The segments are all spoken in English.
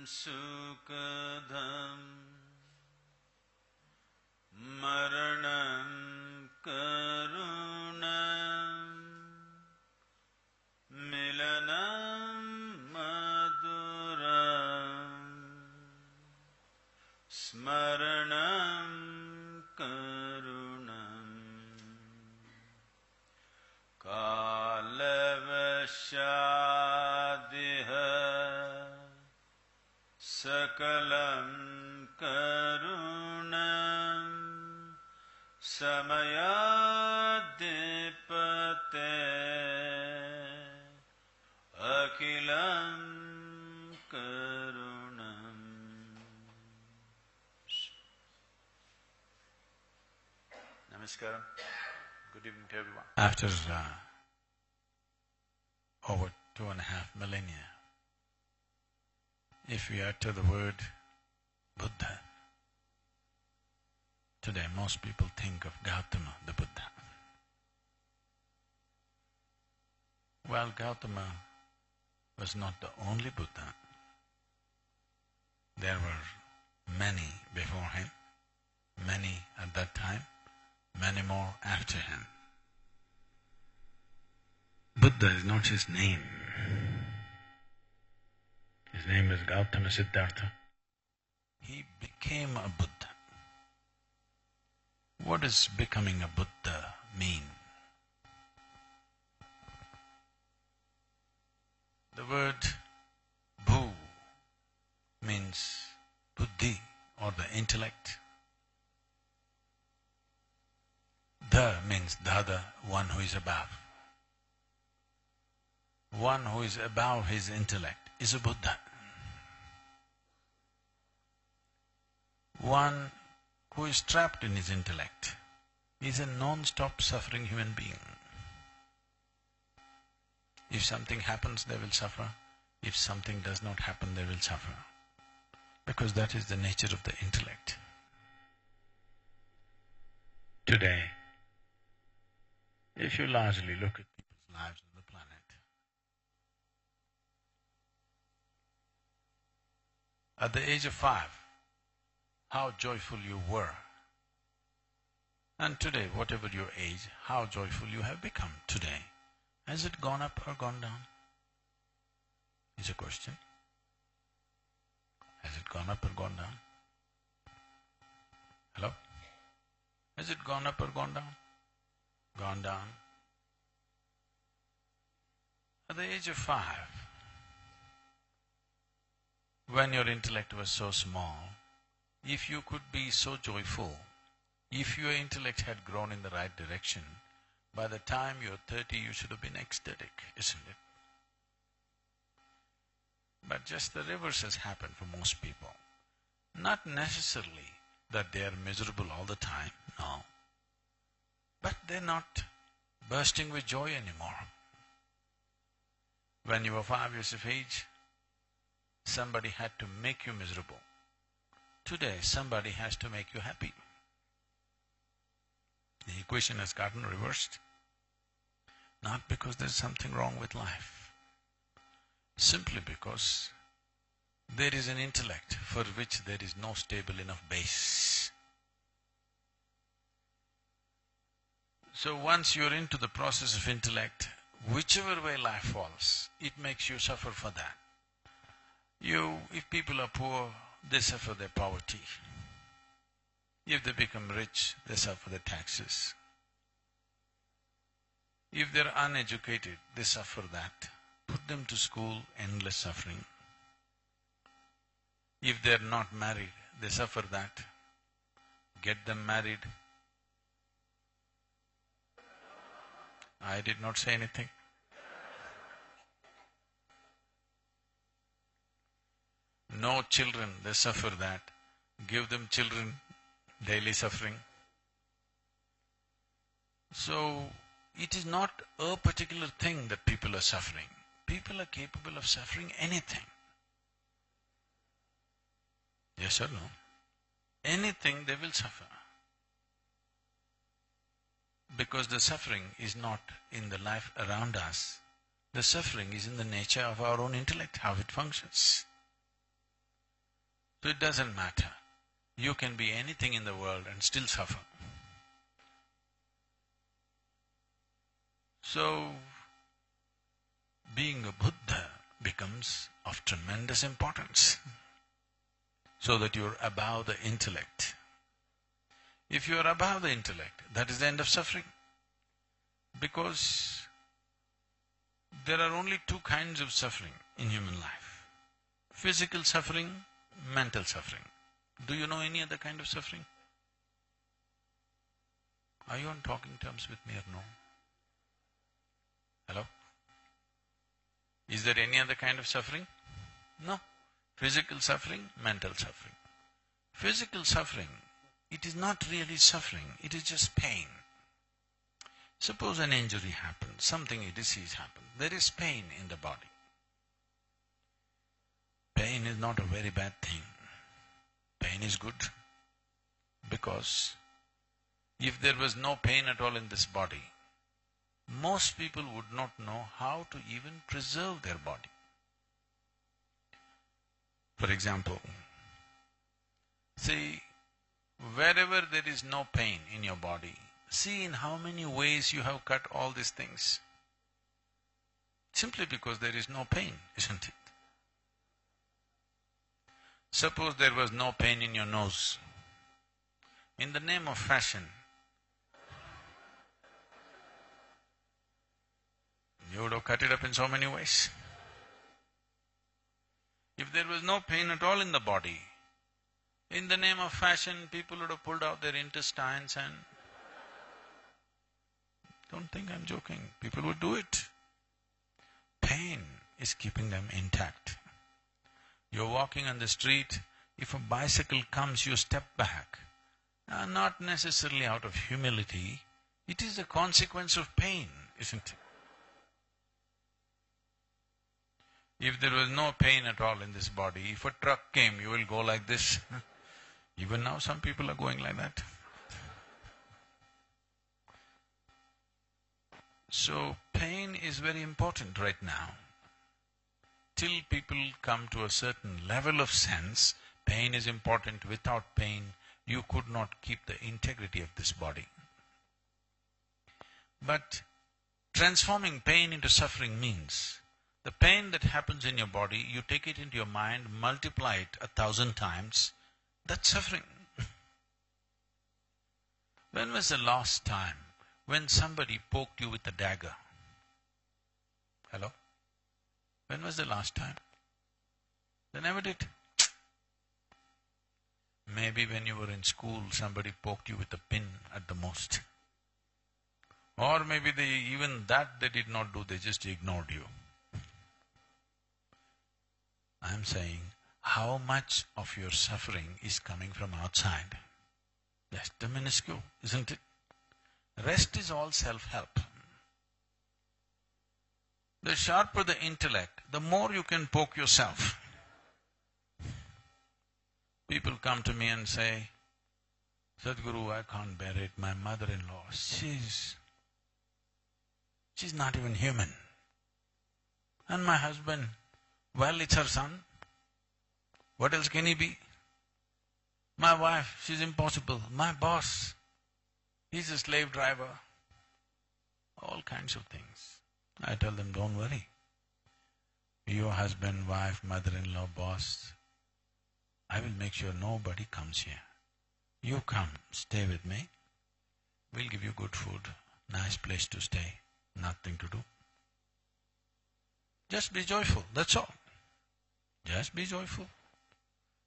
sukadham maranam karunam milanam maduram smaranam karunam kalavashadiha sakalam karunam samayadipate akilam karunam. Namaskaram. Good evening to everyone. After over 2.5 millennia, if we utter the word Buddha, today most people think of Gautama, the Buddha. Well, Gautama was not the only Buddha. There were many before him, many at that time, many more after him. Buddha is not his name. His name is Gautama Siddhartha. He became a Buddha. What does becoming a Buddha mean? The word Bhu means buddhi or the intellect. The means the other, one who is above. One who is above his intellect is a Buddha. One who is trapped in his intellect is a non-stop suffering human being. If something happens, they will suffer. If something does not happen, they will suffer. Because that is the nature of the intellect. Today, if you largely look at people's lives on the planet, at the age of 5, how joyful you were. And today, whatever your age, how joyful you have become today. Has it gone up or gone down? Is a question. Has it gone up or gone down? Hello? Has it gone up or gone down? Gone down. At the age of 5, when your intellect was so small, if you could be so joyful, if your intellect had grown in the right direction, by the time you're 30, you should have been ecstatic, isn't it? But just the reverse has happened for most people. Not necessarily that they are miserable all the time, no. But they're not bursting with joy anymore. When you were 5 years of age, somebody had to make you miserable. Today, somebody has to make you happy. The equation has gotten reversed. Not because there's something wrong with life, simply because there is an intellect for which there is no stable enough base. So once you're into the process of intellect, whichever way life falls, it makes you suffer for that. If people are poor, they suffer their poverty. If they become rich, they suffer the taxes. If they're uneducated, they suffer that. Put them to school, endless suffering. If they're not married, they suffer that. Get them married. I did not say anything. No children, they suffer that. Give them children, daily suffering. So, it is not a particular thing that people are suffering. People are capable of suffering anything. Yes or no? Anything they will suffer. Because the suffering is not in the life around us. The suffering is in the nature of our own intellect, how it functions. So it doesn't matter. You can be anything in the world and still suffer. So, being a Buddha becomes of tremendous importance, so that you're above the intellect. If you're above the intellect, that is the end of suffering. Because there are only two kinds of suffering in human life: physical suffering, mental suffering. Do you know any other kind of suffering? Are you on talking terms with me or no? Hello? Is there any other kind of suffering? No. Physical suffering, mental suffering. Physical suffering, it is not really suffering, it is just pain. Suppose an injury happens, something, a disease happens, there is pain in the body. Pain is not a very bad thing. Pain is good, because if there was no pain at all in this body, most people would not know how to even preserve their body. For example, see, wherever there is no pain in your body, see in how many ways you have cut all these things. Simply because there is no pain, isn't it? Suppose there was no pain in your nose. In the name of fashion, you would have cut it up in so many ways. If there was no pain at all in the body, in the name of fashion, people would have pulled out their intestines and… Don't think I'm joking, people would do it. Pain is keeping them intact. You're walking on the street, if a bicycle comes, you step back. Not necessarily out of humility, it is a consequence of pain, isn't it? If there was no pain at all in this body, if a truck came, you will go like this. Even now some people are going like that. So, pain is very important right now. Till people come to a certain level of sense, pain is important. Without pain, you could not keep the integrity of this body. But transforming pain into suffering means the pain that happens in your body, you take it into your mind, multiply it 1,000 times, that's suffering. When was the last time when somebody poked you with a dagger? Hello? When was the last time? They never did. Maybe when you were in school, somebody poked you with a pin at the most. Or maybe even that they did not do, they just ignored you. I'm saying, how much of your suffering is coming from outside? Just a minuscule, isn't it? Rest is all self-help. The sharper the intellect, the more you can poke yourself. People come to me and say, Sadhguru, I can't bear it, my mother-in-law, she's not even human. And my husband, well, it's her son. What else can he be? My wife, she's impossible. My boss, he's a slave driver. All kinds of things. I tell them, don't worry. Your husband, wife, mother-in-law, boss, I will make sure nobody comes here. You come, stay with me. We'll give you good food, nice place to stay, nothing to do. Just be joyful, that's all. Just be joyful.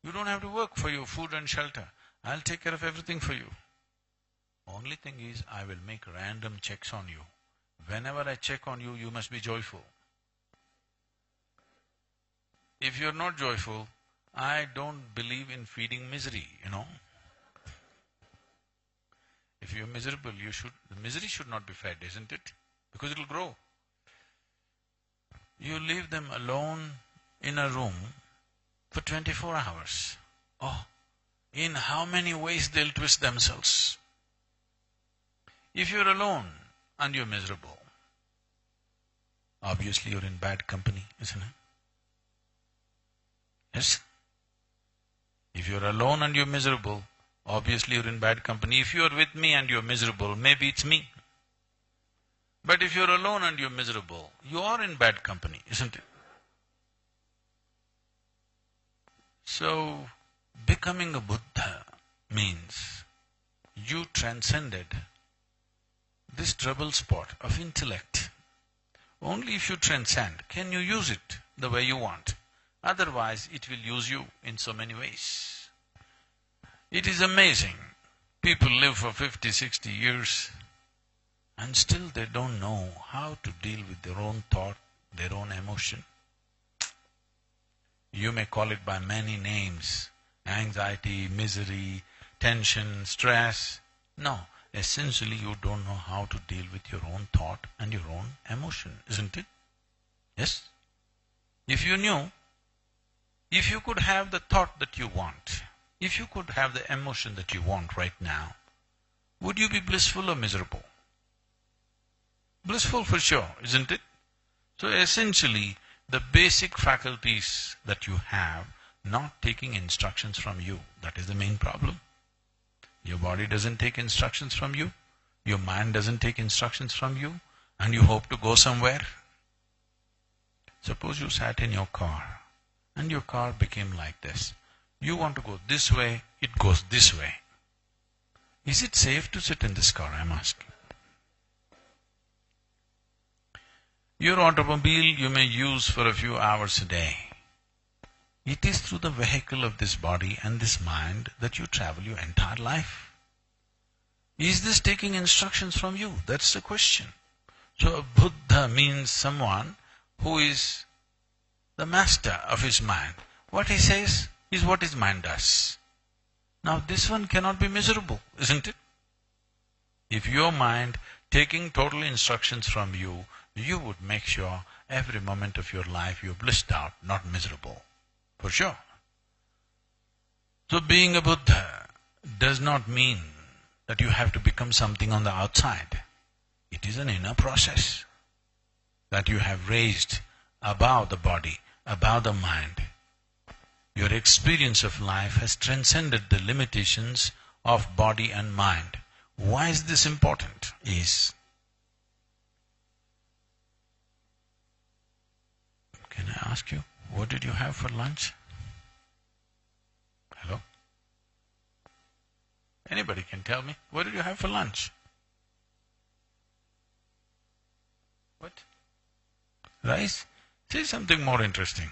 You don't have to work for your food and shelter. I'll take care of everything for you. Only thing is, I will make random checks on you. Whenever I check on you, you must be joyful. If you're not joyful, I don't believe in feeding misery, you know. If you're miserable, the misery should not be fed, isn't it? Because it'll grow. You leave them alone in a room for 24 hours. Oh, in how many ways they'll twist themselves. If you're alone and you're miserable, obviously you're in bad company, isn't it? Yes? If you're alone and you're miserable, obviously you're in bad company. If you're with me and you're miserable, maybe it's me. But if you're alone and you're miserable, you are in bad company, isn't it? So, becoming a Buddha means you transcended this trouble spot of intellect. Only if you transcend can you use it the way you want. Otherwise, it will use you in so many ways. It is amazing. People live for 50, 60 years and still they don't know how to deal with their own thought, their own emotion. You may call it by many names, anxiety, misery, tension, stress. No, essentially you don't know how to deal with your own thought and your own emotion, isn't it? Yes? If you knew, if you could have the thought that you want, if you could have the emotion that you want right now, would you be blissful or miserable? Blissful for sure, isn't it? So essentially, the basic faculties that you have, not taking instructions from you, that is the main problem. Your body doesn't take instructions from you, your mind doesn't take instructions from you, and you hope to go somewhere. Suppose you sat in your car, and your car became like this. You want to go this way, it goes this way. Is it safe to sit in this car, I'm asking? Your automobile you may use for a few hours a day. It is through the vehicle of this body and this mind that you travel your entire life. Is this taking instructions from you? That's the question. So a Buddha means someone who is the master of his mind. What he says is what his mind does. Now this one cannot be miserable, isn't it? If your mind taking total instructions from you, you would make sure every moment of your life you're blissed out, not miserable, for sure. So being a Buddha does not mean that you have to become something on the outside. It is an inner process that you have raised above the body, above the mind. Your experience of life has transcended the limitations of body and mind. Why is this important? Can I ask you, what did you have for lunch? Hello? Anybody can tell me, what did you have for lunch? What? Rice? Say something more interesting.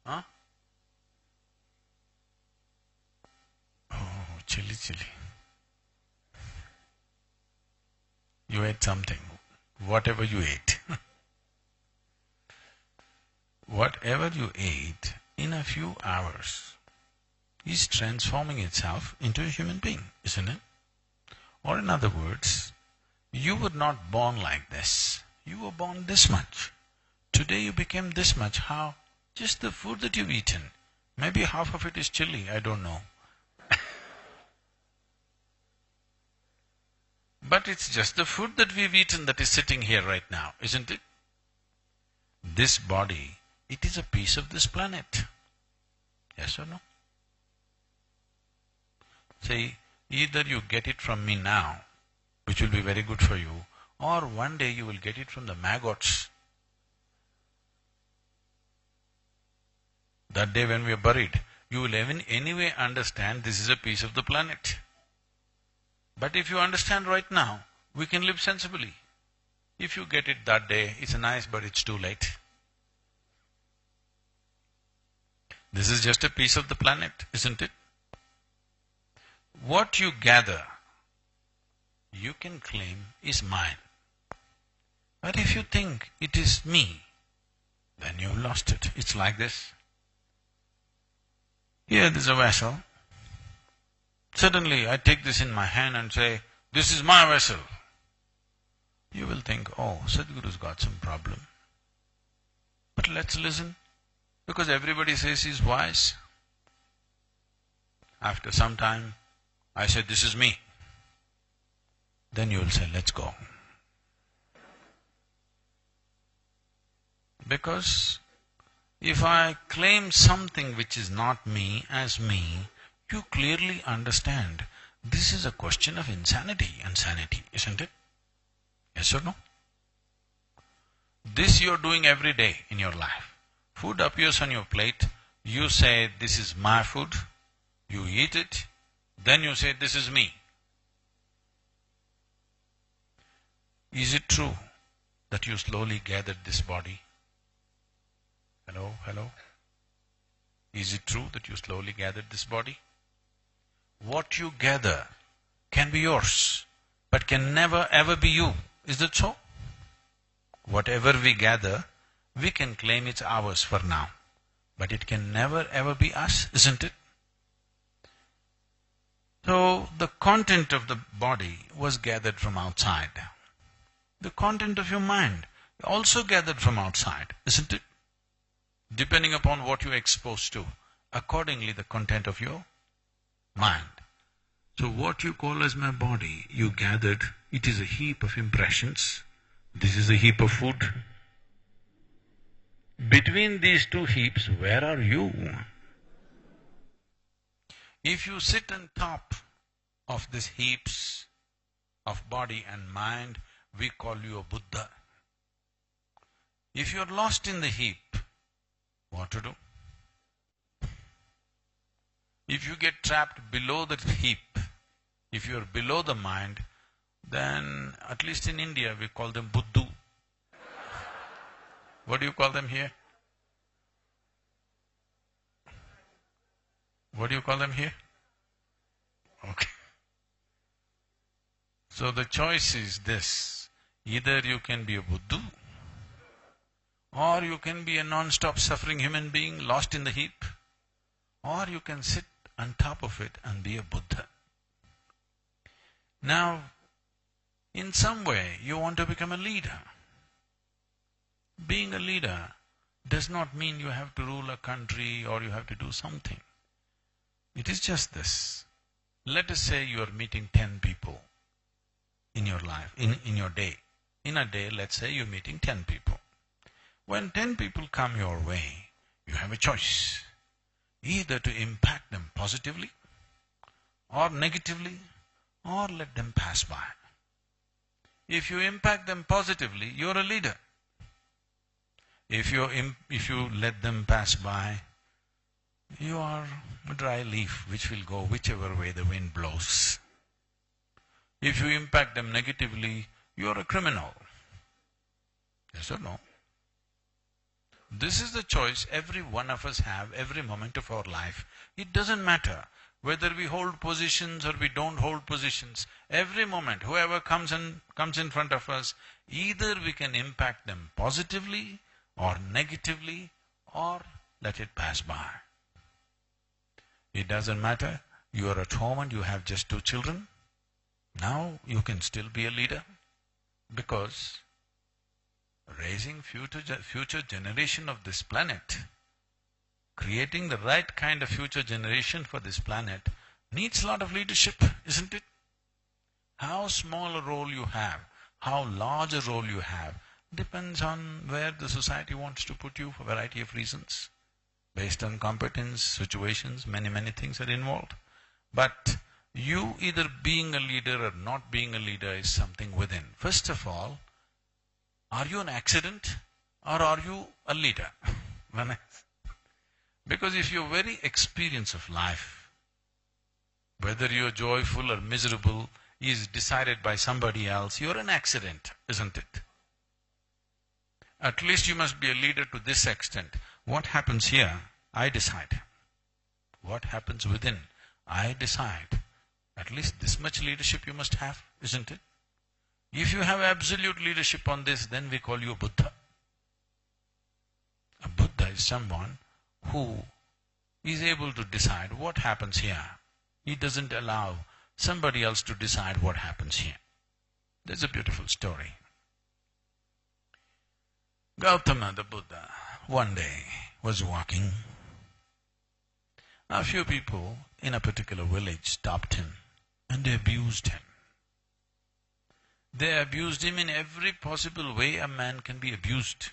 Huh? Oh, chili. You ate something, whatever you ate. Whatever you ate in a few hours is transforming itself into a human being, isn't it? Or in other words, you were not born like this. You were born this much. Today you became this much. How? Just the food that you've eaten. Maybe half of it is chili, I don't know. But it's just the food that we've eaten that is sitting here right now, isn't it? This body, it is a piece of this planet. Yes or no? Say, either you get it from me now, which will be very good for you, or one day you will get it from the maggots. That day when we are buried, you will anyway understand this is a piece of the planet. But if you understand right now, we can live sensibly. If you get it that day, it's nice, but it's too late. This is just a piece of the planet, isn't it? What you gather, you can claim is mine. But if you think it is me, then you've lost it. It's like this. Here there's a vessel. Suddenly I take this in my hand and say, this is my vessel. You will think, oh, Sadhguru's got some problem. But let's listen, because everybody says he's wise. After some time, I said, this is me. Then you will say, let's go. Because If I claim something which is not me as me, you clearly understand this is a question of insanity and sanity, isn't it? Yes or no? This you're doing every day in your life. Food appears on your plate, you say, this is my food, you eat it, then you say, this is me. Is it true that you slowly gathered this body? Hello, hello? Is it true that you slowly gathered this body? What you gather can be yours, but can never ever be you. Is that so? Whatever we gather, we can claim it's ours for now, but it can never ever be us, isn't it? So, the content of the body was gathered from outside. The content of your mind also gathered from outside, isn't it? Depending upon what you're exposed to, accordingly the content of your mind. So what you call as my body, you gathered, it is a heap of impressions. This is a heap of food. Between these two heaps, where are you? If you sit on top of these heaps of body and mind, we call you a Buddha. If you're lost in the heap, what to do? If you get trapped below the heap, if you're below the mind, then at least in India we call them Buddhu. What do you call them here? What do you call them here? Okay. So the choice is this, either you can be a Buddhu, or you can be a non-stop suffering human being lost in the heap, or you can sit on top of it and be a Buddha. Now, in some way, you want to become a leader. Being a leader does not mean you have to rule a country or you have to do something. It is just this. Let us say you are meeting 10 people in your life, in your day. In a day, let's say you're meeting 10 people. When 10 people come your way, you have a choice. Either to impact them positively or negatively, or let them pass by. If you impact them positively, you're a leader. If you let them pass by, you are a dry leaf which will go whichever way the wind blows. If you impact them negatively, you're a criminal. Yes or no? This is the choice every one of us have every moment of our life. It doesn't matter whether we hold positions or we don't hold positions. Every moment, whoever comes in front of us, either we can impact them positively or negatively, or let it pass by. It doesn't matter. You are at home and you have just 2 children. Now you can still be a leader, because raising future generation of this planet, creating the right kind of future generation for this planet needs a lot of leadership, isn't it? How small a role you have, how large a role you have, depends on where the society wants to put you for a variety of reasons. Based on competence, situations, many things are involved. But you either being a leader or not being a leader is something within. First of all, are you an accident or are you a leader? Because if your very experience of life, whether you're joyful or miserable, is decided by somebody else, you're an accident, isn't it? At least you must be a leader to this extent. What happens here, I decide. What happens within, I decide. At least this much leadership you must have, isn't it? If you have absolute leadership on this, then we call you a Buddha. A Buddha is someone who is able to decide what happens here. He doesn't allow somebody else to decide what happens here. There's a beautiful story. Gautama the Buddha one day was walking. A few people in a particular village stopped him and they abused him. They abused him in every possible way a man can be abused.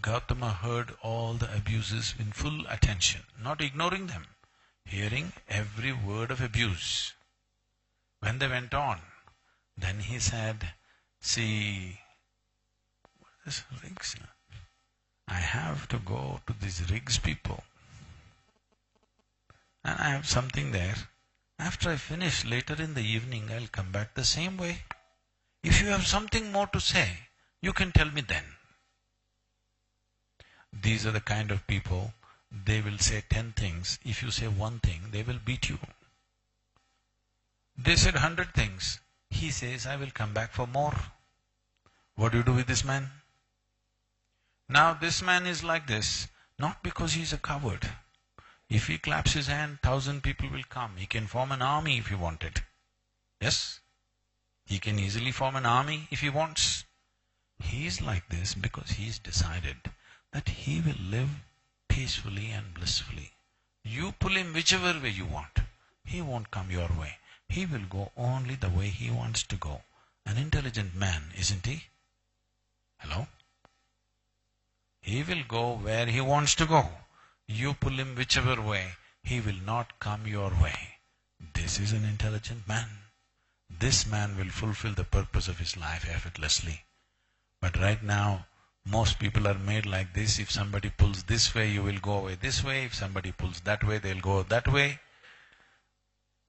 Gautama heard all the abuses in full attention, not ignoring them, hearing every word of abuse. When they went on, then he said, see, what is this RIGGS? I have to go to these RIGGS people. And I have something there. After I finish later in the evening, I'll come back the same way. If you have something more to say, you can tell me then. These are the kind of people, they will say 10 things. If you say one thing, they will beat you. They said 100 things. He says, I will come back for more. What do you do with this man? Now this man is like this, not because he is a coward. If he claps his hand, 1,000 people will come. He can form an army if he wanted. Yes? He can easily form an army if he wants. He is like this because he has decided that he will live peacefully and blissfully. You pull him whichever way you want. He won't come your way. He will go only the way he wants to go. An intelligent man, isn't he? Hello? He will go where he wants to go. You pull him whichever way, he will not come your way. This is an intelligent man. This man will fulfill the purpose of his life effortlessly. But right now, most people are made like this. If somebody pulls this way, you will go away this way. If somebody pulls that way, they'll go that way.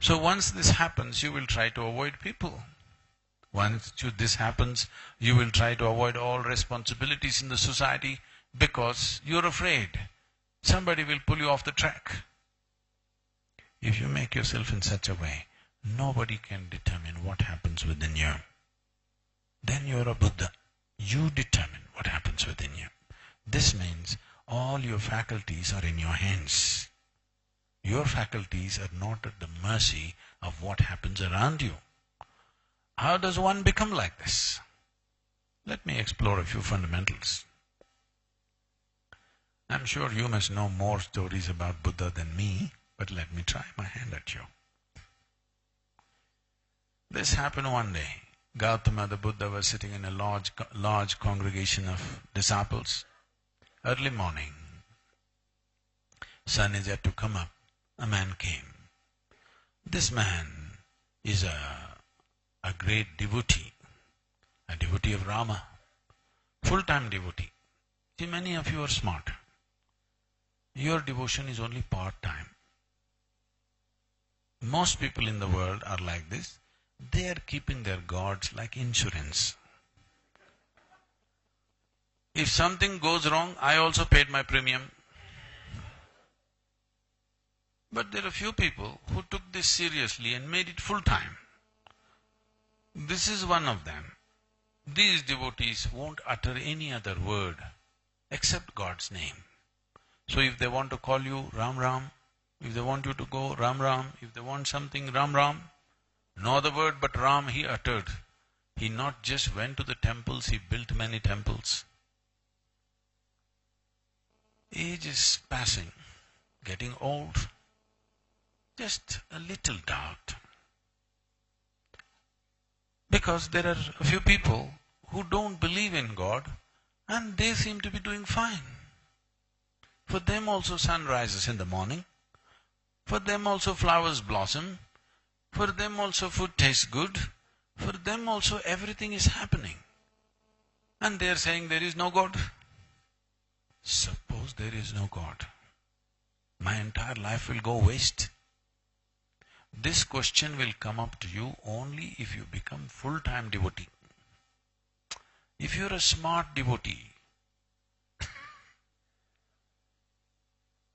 So once this happens, you will try to avoid people. Once this happens, you will try to avoid all responsibilities in the society because you're afraid somebody will pull you off the track. If you make yourself in such a way, nobody can determine what happens within you. Then you're a Buddha. You determine what happens within you. This means all your faculties are in your hands. Your faculties are not at the mercy of what happens around you. How does one become like this? Let me explore a few fundamentals. I'm sure you must know more stories about Buddha than me, but let me try my hand at you. This happened one day. Gautama the Buddha was sitting in a large congregation of disciples. Early morning, sun is yet to come up. A man came. This man is a great devotee, a devotee of Rama, full-time devotee. See, many of you are smart. Your devotion is only part-time. Most people in the world are like this. They are keeping their gods like insurance. If something goes wrong, I also paid my premium. But there are few people who took this seriously and made it full-time. This is one of them. These devotees won't utter any other word except God's name. So if they want to call you Ram Ram, if they want you to go Ram Ram, if they want something Ram Ram, no other word but Ram he uttered. He not just went to the temples, he built many temples. Age is passing, getting old. Just a little doubt. Because there are a few people who don't believe in God and they seem to be doing fine. For them also sun rises in the morning. For them also flowers blossom. For them also food tastes good. For them also everything is happening. And they are saying there is no God. Suppose there is no God. My entire life will go waste. This question will come up to you only if you become full-time devotee. If you're a smart devotee,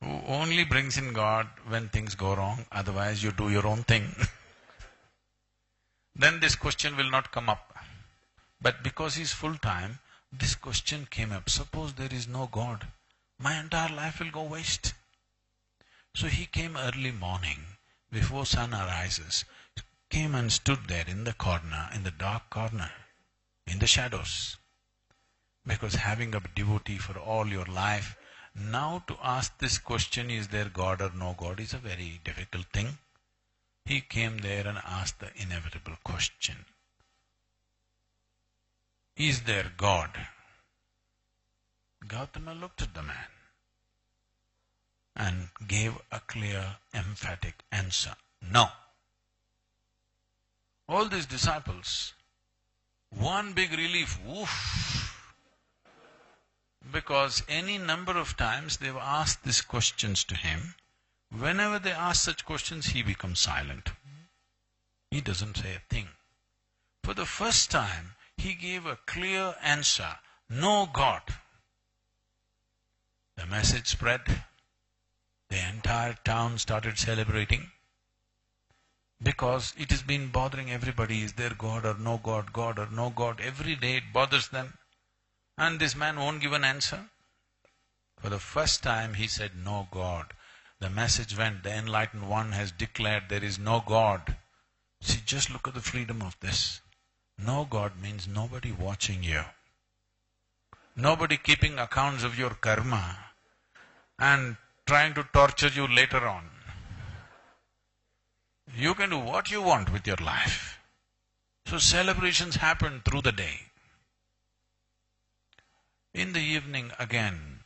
who only brings in God when things go wrong, otherwise you do your own thing, then this question will not come up. But because he's full-time, this question came up. Suppose there is no God, my entire life will go waste. So he came early morning, before sun arises, came and stood there in the corner, in the dark corner, in the shadows. Because having a devotee for all your life, now to ask this question, is there God or no God, is a very difficult thing. He came there and asked the inevitable question. Is there God? Gautama looked at the man and gave a clear, emphatic answer. No. All these disciples, one big relief, woof, because any number of times they've asked these questions to him. Whenever they ask such questions, he becomes silent. He doesn't say a thing. For the first time, he gave a clear answer, no God. The message spread. The entire town started celebrating because it has been bothering everybody. Is there God or no God, God or no God? Every day it bothers them. And this man won't give an answer. For the first time he said, no God. The message went, the enlightened one has declared there is no God. See, just look at the freedom of this. No God means nobody watching you. Nobody keeping accounts of your karma and trying to torture you later on. You can do what you want with your life. So celebrations happen through the day. In the evening again,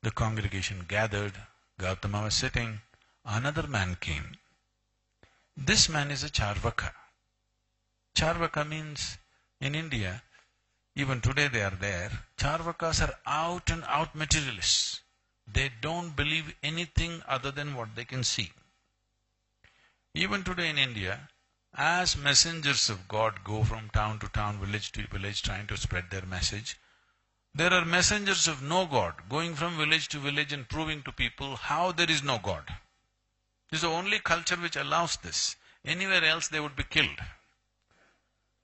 the congregation gathered. Gautama was sitting. Another man came. This man is a Charvaka. Charvaka means, in India, even today they are there, Charvakas are out and out materialists. They don't believe anything other than what they can see. Even today in India, as messengers of God go from town to town, village to village, trying to spread their message, there are messengers of no God going from village to village and proving to people how there is no God. This is the only culture which allows this. Anywhere else they would be killed.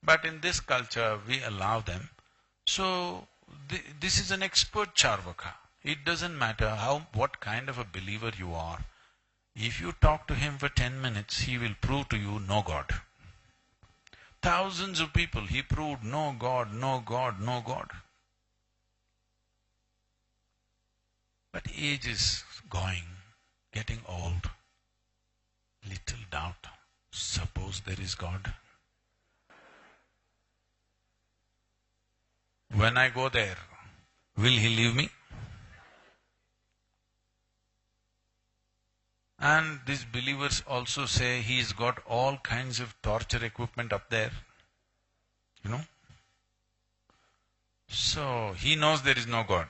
But in this culture we allow them. So this is an expert Charvaka. It doesn't matter what kind of a believer you are. If you talk to him for 10 minutes, he will prove to you no God. Thousands of people, he proved no God, no God, no God. But age is going, getting old. Little doubt, suppose there is God. When I go there, will he leave me? And these believers also say he's got all kinds of torture equipment up there. You know? So he knows there is no God.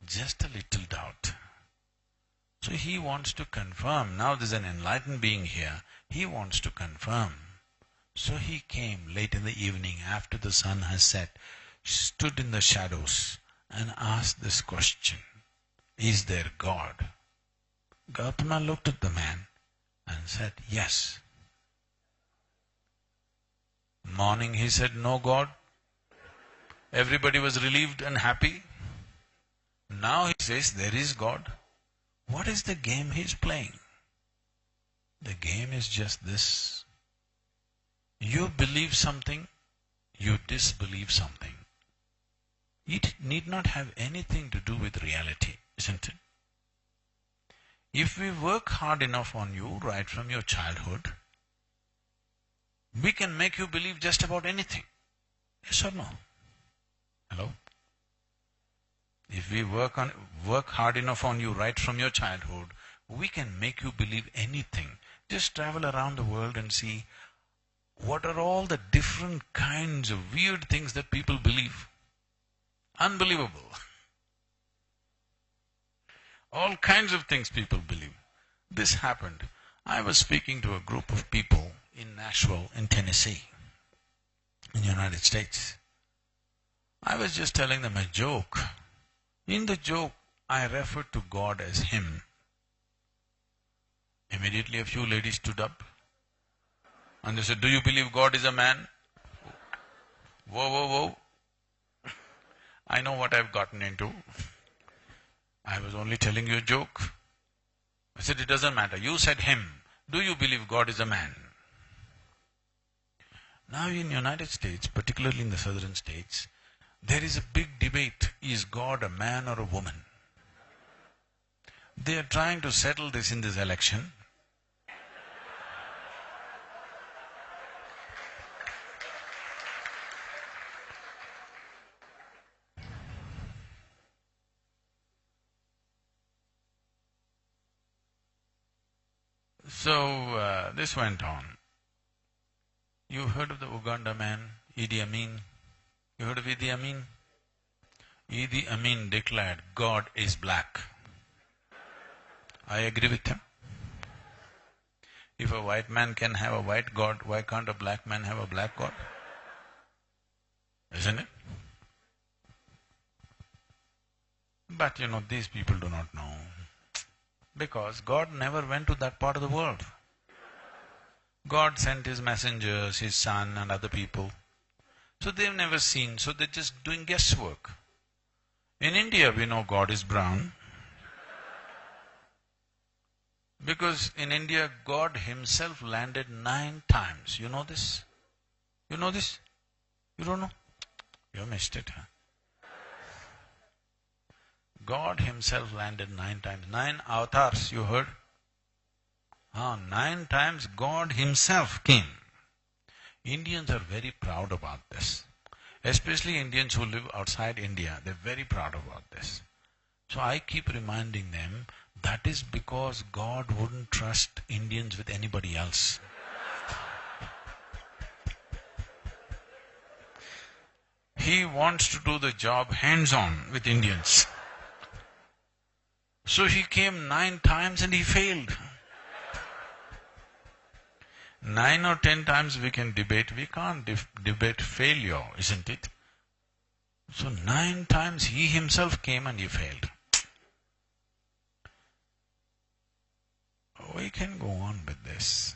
Just a little doubt. So he wants to confirm. Now there's an enlightened being here. He wants to confirm. So he came late in the evening after the sun has set, stood in the shadows and asked this question, is there God? Gautama looked at the man and said, yes. Morning he said, no God. Everybody was relieved and happy. Now he says, there is God. What is the game he is playing? The game is just this. You believe something, you disbelieve something. It need not have anything to do with reality, isn't it? If we work hard enough on you right from your childhood, we can make you believe just about anything. Yes or no? Hello? If we work hard enough on you right from your childhood, we can make you believe anything. Just travel around the world and see what are all the different kinds of weird things that people believe. Unbelievable. All kinds of things people believe. This happened. I was speaking to a group of people in Nashville, in Tennessee, in the United States. I was just telling them a joke. In the joke, I referred to God as Him. Immediately a few ladies stood up and they said, do you believe God is a man? Whoa, whoa, whoa. I know what I've gotten into. I was only telling you a joke. I said, it doesn't matter. You said Him. Do you believe God is a man? Now in the United States, particularly in the southern states, there is a big debate. Is God a man or a woman? They are trying to settle this in this election. So, this went on. You heard of the Uganda man, Idi Amin? You heard of Idi Amin? Idi Amin declared, God is black. I agree with him. If a white man can have a white God, why can't a black man have a black God? Isn't it? But these people do not know. Because God never went to that part of the world. God sent His messengers, His Son and other people. So they've never seen, so they're just doing guesswork. In India we know God is brown. Because in India God Himself landed 9 times. You know this? You know this? You don't know? You missed it, huh? God Himself landed 9 times. 9 avatars, you heard? 9 times God Himself came. Indians are very proud about this. Especially Indians who live outside India, they're very proud about this. So I keep reminding them, that is because God wouldn't trust Indians with anybody else. He wants to do the job hands-on with Indians. So He came 9 times and He failed. 9 or 10 times we can debate, we can't debate failure, isn't it? So 9 times He Himself came and He failed. We can go on with this.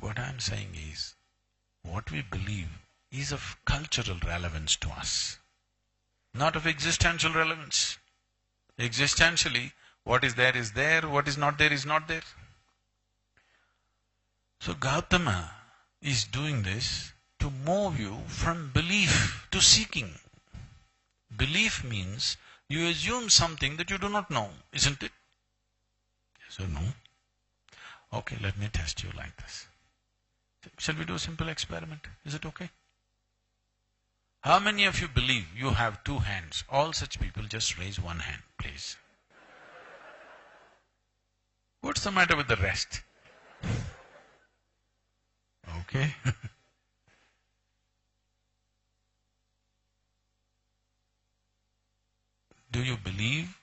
What I'm saying is, what we believe is of cultural relevance to us, not of existential relevance. Existentially, what is there, what is not there is not there. So Gautama is doing this to move you from belief to seeking. Belief means you assume something that you do not know, isn't it? Yes or no? Okay, let me test you like this. Shall we do a simple experiment? Is it okay? How many of you believe you have 2 hands? All such people, just raise 1 hand, please. What's the matter with the rest? Okay. Do you believe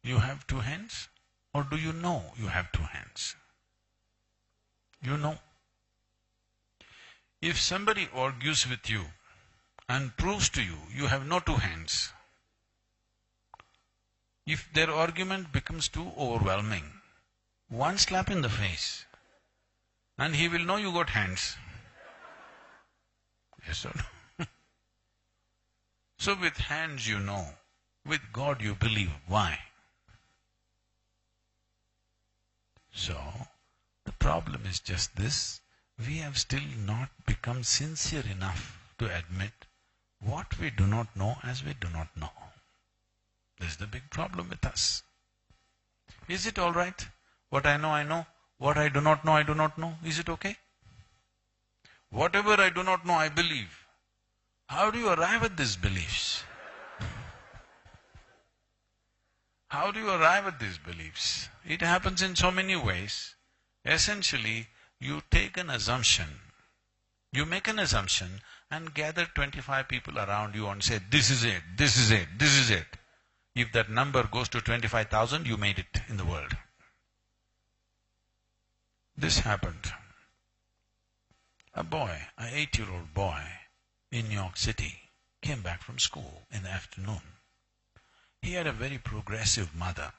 you have 2 hands? Or do you know you have 2 hands? You know. If somebody argues with you and proves to you you have no 2 hands, if their argument becomes too overwhelming, 1 slap in the face and he will know you got hands. Yes or no? So with hands you know, with God you believe. Why? So, the problem is just this, we have still not become sincere enough to admit what we do not know as we do not know. This is the big problem with us. Is it all right? What I know, what I do not know, I do not know. Is it okay? Whatever I do not know, I believe. How do you arrive at these beliefs? How do you arrive at these beliefs? It happens in so many ways. Essentially, you take an assumption. You make an assumption and gather 25 people around you and say, this is it, this is it, this is it. If that number goes to 25,000, you made it in the world. This happened. A boy, an 8-year-old boy in New York City, came back from school in the afternoon. He had a very progressive mother.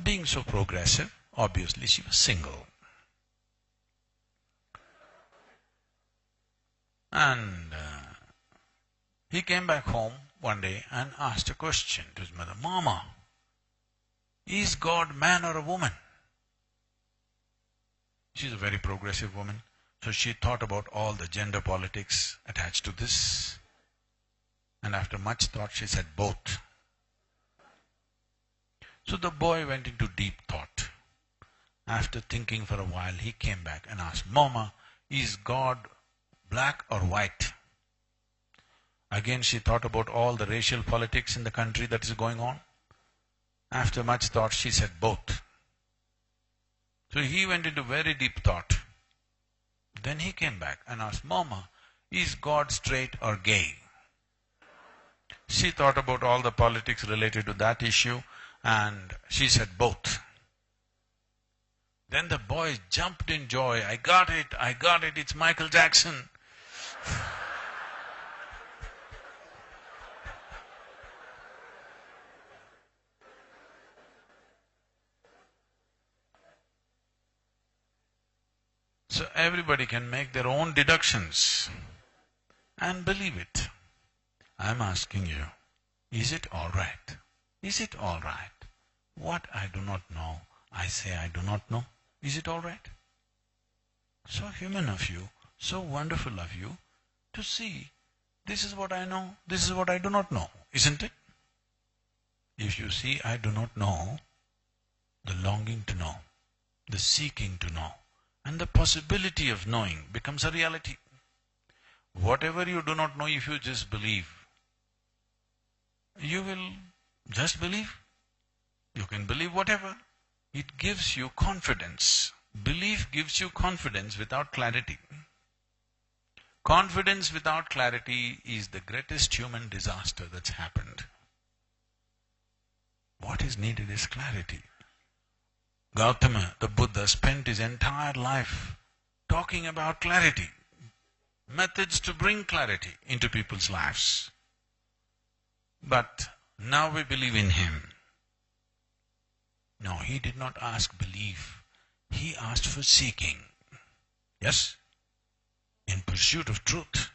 Being so progressive, obviously she was single. And he came back home one day and asked a question to his mother, Mama, is God man or a woman? She's a very progressive woman, so she thought about all the gender politics attached to this. And after much thought, she said both. So the boy went into deep thought. After thinking for a while, he came back and asked, Mama, is God black or white? Again, she thought about all the racial politics in the country that is going on. After much thought, she said both. So he went into very deep thought. Then he came back and asked, Mama, is God straight or gay? She thought about all the politics related to that issue and she said both. Then the boy jumped in joy. I got it, it's Michael Jackson. So everybody can make their own deductions and believe it. I'm asking you, is it all right? Is it all right? What I do not know, I say I do not know. Is it all right? So human of you, so wonderful of you to see, this is what I know, this is what I do not know, isn't it? If you see I do not know, the longing to know, the seeking to know, and the possibility of knowing becomes a reality. Whatever you do not know, if you just believe, you will just believe. You can believe whatever. It gives you confidence. Belief gives you confidence without clarity. Confidence without clarity is the greatest human disaster that's happened. What is needed is clarity. Gautama, the Buddha, spent his entire life talking about clarity, methods to bring clarity into people's lives. But now we believe in him. No, he did not ask belief. He asked for seeking. Yes? In pursuit of truth.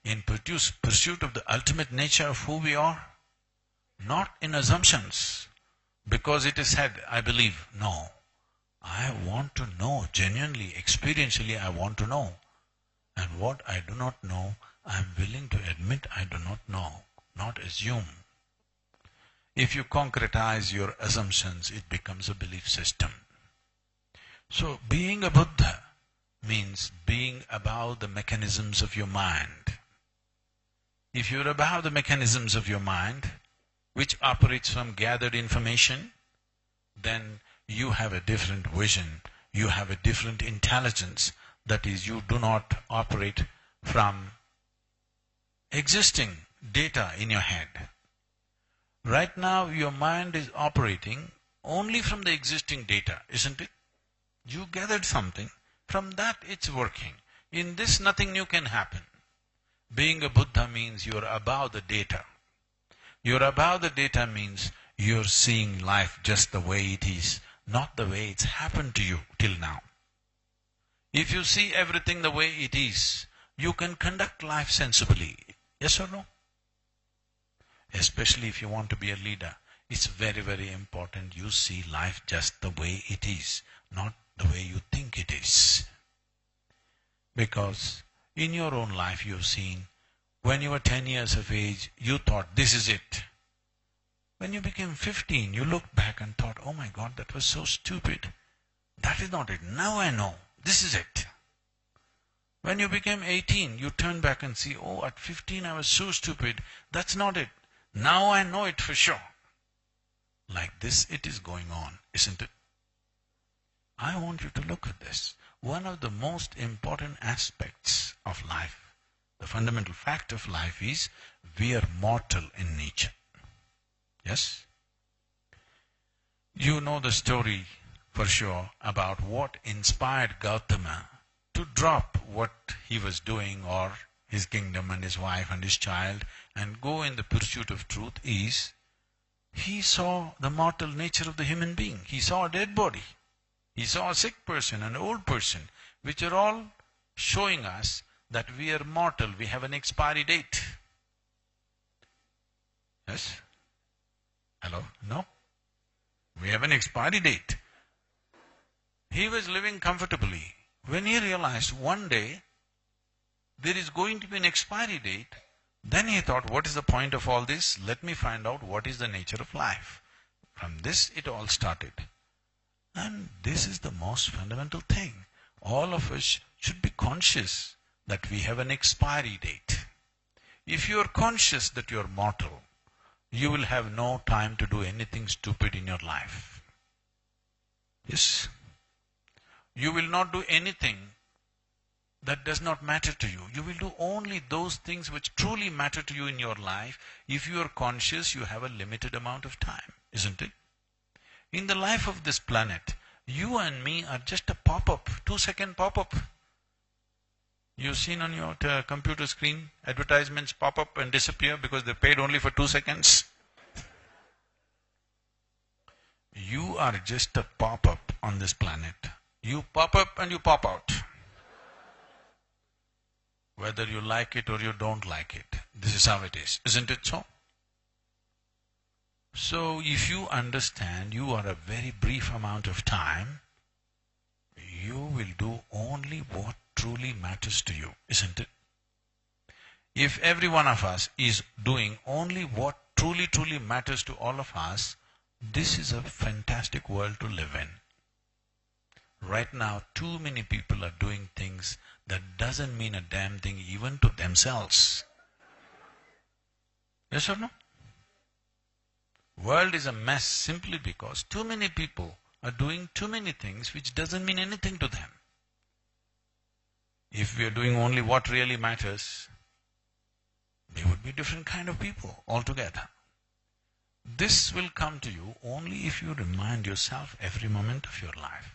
In pursuit of the ultimate nature of who we are. Not in assumptions. Because it is said, I believe. No. I want to know, genuinely, experientially I want to know. And what I do not know, I am willing to admit I do not know, not assume. If you concretize your assumptions, it becomes a belief system. So being a Buddha means being above the mechanisms of your mind. If you're above the mechanisms of your mind, which operates from gathered information, then you have a different vision, you have a different intelligence. That is, you do not operate from existing data in your head. Right now, your mind is operating only from the existing data, isn't it? You gathered something, from that it's working. In this, nothing new can happen. Being a Buddha means you're above the data. You're above the data means you're seeing life just the way it is, not the way it's happened to you till now. If you see everything the way it is, you can conduct life sensibly. Yes or no? Especially if you want to be a leader, it's very, very important you see life just the way it is, not the way you think it is. Because in your own life you've seen, when you were 10 years of age, you thought, this is it. When you became 15, you looked back and thought, oh my God, that was so stupid. That is not it. Now I know. This is it. When you became 18, you turn back and see, oh, at 15 I was so stupid. That's not it. Now I know it for sure. Like this it is going on, isn't it? I want you to look at this. One of the most important aspects of life, the fundamental fact of life is, we are mortal in nature. Yes? You know the story for sure about what inspired Gautama to drop what he was doing or his kingdom and his wife and his child and go in the pursuit of truth is, he saw the mortal nature of the human being. He saw a dead body. He saw a sick person, an old person, which are all showing us that we are mortal, we have an expiry date. Yes? Hello? No? We have an expiry date. He was living comfortably. When he realized one day there is going to be an expiry date, then he thought, what is the point of all this? Let me find out what is the nature of life. From this it all started. And this is the most fundamental thing. All of us should be conscious that we have an expiry date. If you are conscious that you are mortal, you will have no time to do anything stupid in your life. Yes? You will not do anything that does not matter to you. You will do only those things which truly matter to you in your life. If you are conscious, you have a limited amount of time, isn't it? In the life of this planet, you and me are just a pop-up, 2-second pop-up. You've seen on your computer screen, advertisements pop up and disappear because they're paid only for 2 seconds. You are just a pop-up on this planet. You pop up and you pop out. Whether you like it or you don't like it. This is how it is, isn't it so? So if you understand you are a very brief amount of time, you will do only what truly matters to you, isn't it? If every one of us is doing only what truly matters to all of us, this is a fantastic world to live in. Right now, too many people are doing things that doesn't mean a damn thing even to themselves. Yes or no? World is a mess simply because too many people are doing too many things which doesn't mean anything to them. If we are doing only what really matters, we would be different kind of people altogether. This will come to you only if you remind yourself every moment of your life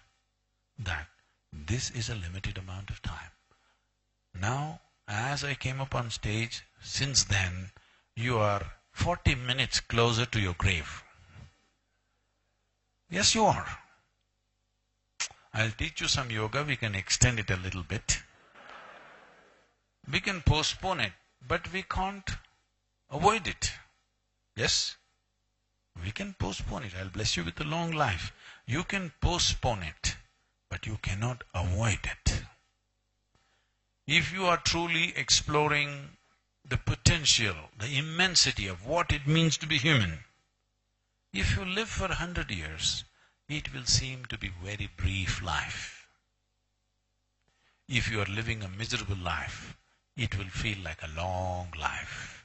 that this is a limited amount of time. Now, as I came up on stage, since then, you are 40 minutes closer to your grave. Yes, you are. I'll teach you some yoga, we can extend it a little bit. We can postpone it, but we can't avoid it. Yes? We can postpone it. I'll bless you with a long life. You can postpone it, but you cannot avoid it. If you are truly exploring the potential, the immensity of what it means to be human, if you live for 100 years, it will seem to be very brief life. If you are living a miserable life, it will feel like a long life.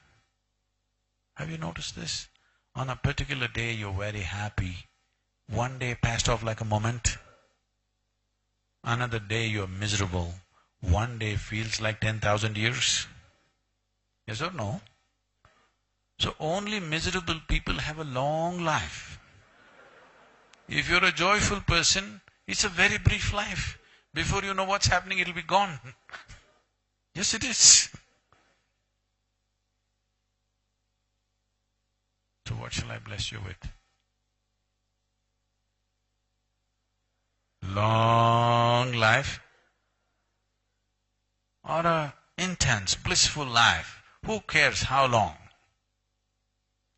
Have you noticed this? On a particular day you're very happy. One day passed off like a moment. Another day you're miserable. One day feels like 10,000 years. Yes or no? So only miserable people have a long life. If you're a joyful person, it's a very brief life. Before you know what's happening, it'll be gone. Yes, it is. So what shall I bless you with? Long life or a intense, blissful life? Who cares how long?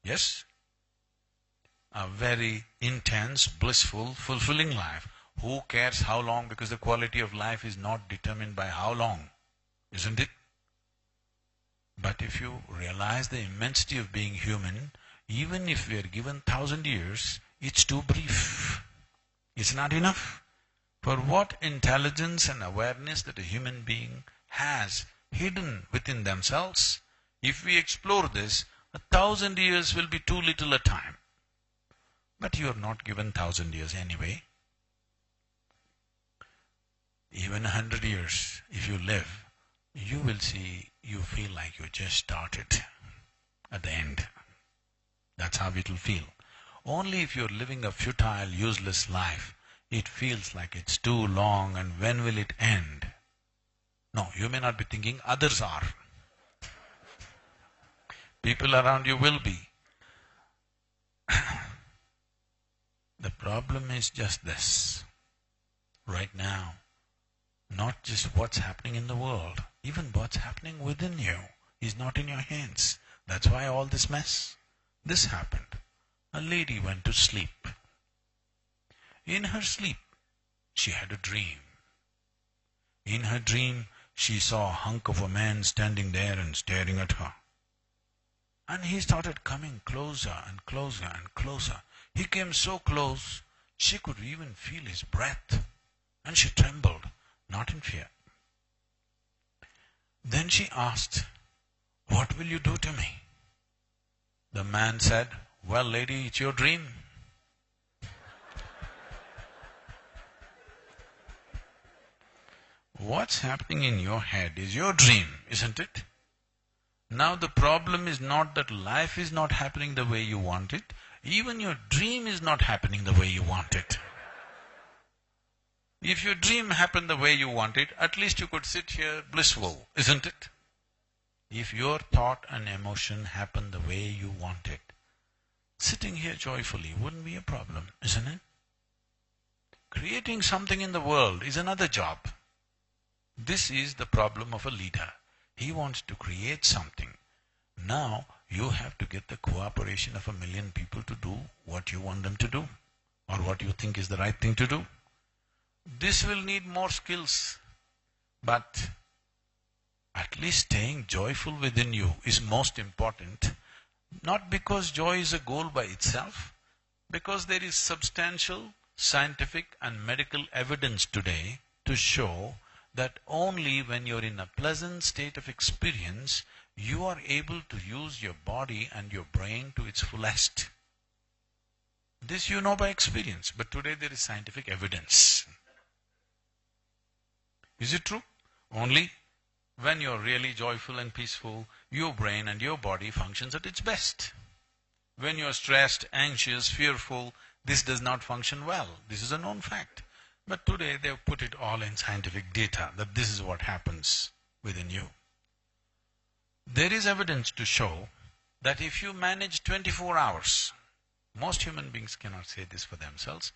Yes? A very intense, blissful, fulfilling life. Who cares how long? Because the quality of life is not determined by how long, isn't it? But if you realize the immensity of being human, even if we are given 1,000 years, it's too brief. It's not enough. For what intelligence and awareness that a human being has hidden within themselves, if we explore this, 1,000 years will be too little a time. But you are not given 1,000 years anyway. Even 100 years, if you live, you will see, you feel like you just started at the end. That's how it will feel. Only if you're living a futile, useless life, it feels like it's too long and when will it end? No, you may not be thinking, others are. People around you will be. The problem is just this. Right now, not just what's happening in the world, even what's happening within you is not in your hands. That's why all this mess. This happened. A lady went to sleep. In her sleep, she had a dream. In her dream, she saw a hunk of a man standing there and staring at her. And he started coming closer and closer and closer. He came so close, she could even feel his breath. And she trembled, not in fear. Then she asked, "What will you do to me?" The man said, "Well, lady, it's your dream." What's happening in your head is your dream, isn't it? Now the problem is not that life is not happening the way you want it, even your dream is not happening the way you want it. If your dream happened the way you want it, at least you could sit here blissful, isn't it? If your thought and emotion happen the way you want it, sitting here joyfully wouldn't be a problem, isn't it? Creating something in the world is another job. This is the problem of a leader. He wants to create something. Now you have to get the cooperation of 1,000,000 people to do what you want them to do, or what you think is the right thing to do. This will need more skills, but at least staying joyful within you is most important. Not because joy is a goal by itself, because there is substantial scientific and medical evidence today to show that only when you're in a pleasant state of experience, you are able to use your body and your brain to its fullest. This you know by experience, but today there is scientific evidence. Is it true? Only when you're really joyful and peaceful, your brain and your body functions at its best. When you're stressed, anxious, fearful, this does not function well. This is a known fact. But today they've put it all in scientific data that this is what happens within you. There is evidence to show that if you manage 24 hours, most human beings cannot say this for themselves,